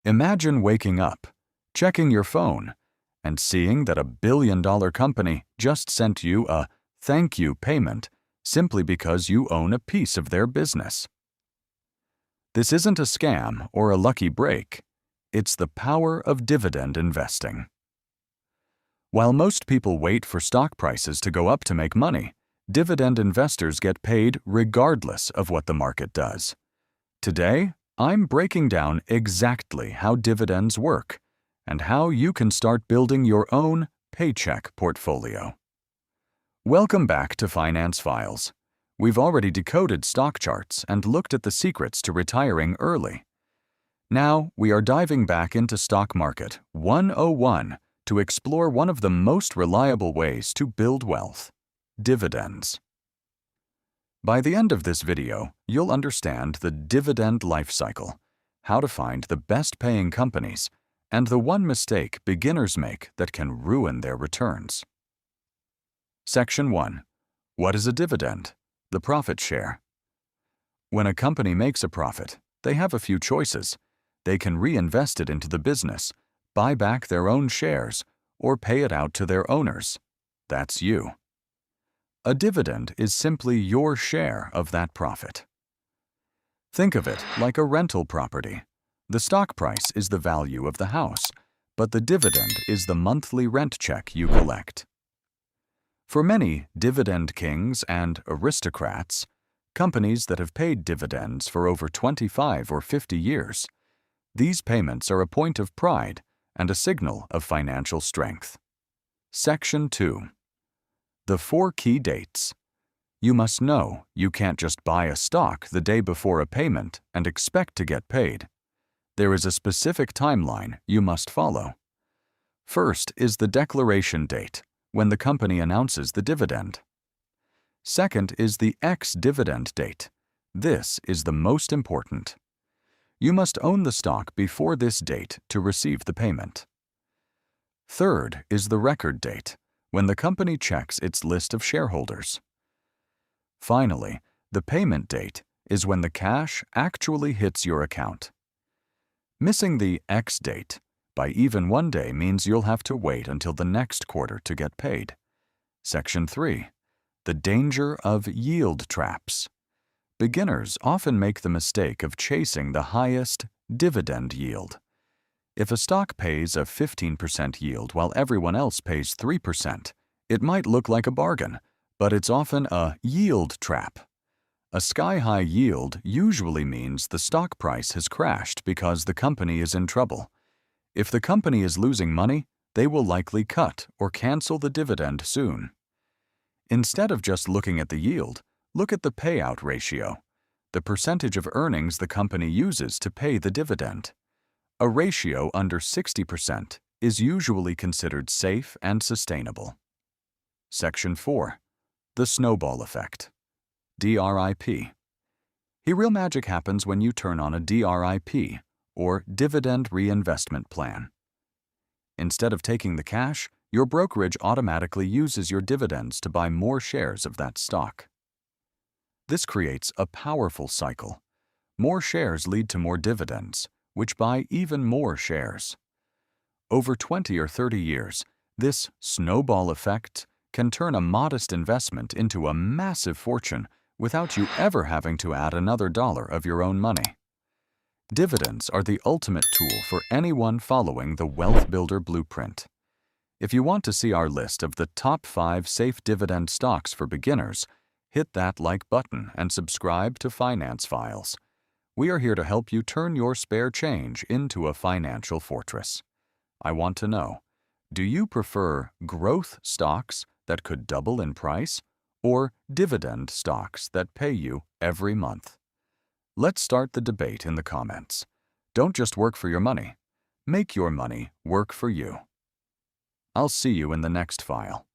Imagine waking up, checking your phone, and seeing that a billion-dollar company just sent you a thank you payment simply because you own a piece of their business. This isn't a scam or a lucky break. It's the power of dividend investing. While most people wait for stock prices to go up to make money, dividend investors get paid regardless of what the market does. Today, I'm breaking down exactly how dividends work and how you can start building your own paycheck portfolio. Welcome back to Finance Files. We've already decoded stock charts and looked at the secrets to retiring early. Now, we are diving back into Stock Market 101 to explore one of the most reliable ways to build wealth: dividends. By the end of this video, you'll understand the dividend life cycle, how to find the best-paying companies, and the one mistake beginners make that can ruin their returns. Section 1. What is a dividend? The profit share. When a company makes a profit, they have a few choices. They can reinvest it into the business, buy back their own shares, or pay it out to their owners. That's you. A dividend is simply your share of that profit. Think of it like a rental property. The stock price is the value of the house, but the dividend is the monthly rent check you collect. For many dividend kings and aristocrats, companies that have paid dividends for over 25 or 50 years, these payments are a point of pride and a signal of financial strength. Section 2. The 4 key dates. You must know you can't just buy a stock the day before a payment and expect to get paid. There is a specific timeline you must follow. First is the declaration date, when the company announces the dividend. Second is the ex-dividend date. This is the most important. You must own the stock before this date to receive the payment. Third is the record date, when the company checks its list of shareholders. Finally, the payment date is when the cash actually hits your account. Missing the X date by even one day means you'll have to wait until the next quarter to get paid. Section 3. The danger of yield traps. Beginners often make the mistake of chasing the highest dividend yield. If a stock pays a 15% yield while everyone else pays 3%, it might look like a bargain, but it's often a yield trap. A sky-high yield usually means the stock price has crashed because the company is in trouble. If the company is losing money, they will likely cut or cancel the dividend soon. Instead of just looking at the yield, look at the payout ratio, the percentage of earnings the company uses to pay the dividend. A ratio under 60% is usually considered safe and sustainable. Section 4. The snowball effect. DRIP. Real magic happens when you turn on a DRIP, or Dividend Reinvestment Plan. Instead of taking the cash, your brokerage automatically uses your dividends to buy more shares of that stock. This creates a powerful cycle. More shares lead to more dividends, which buy even more shares. Over 20 or 30 years, this snowball effect can turn a modest investment into a massive fortune without you ever having to add another dollar of your own money. Dividends are the ultimate tool for anyone following the Wealth Builder Blueprint. If you want to see our list of the top 5 safe dividend stocks for beginners, hit that like button and subscribe to Finance Files. We are here to help you turn your spare change into a financial fortress. I want to know, do you prefer growth stocks that could double in price, or dividend stocks that pay you every month? Let's start the debate in the comments. Don't just work for your money. Make your money work for you. I'll see you in the next file.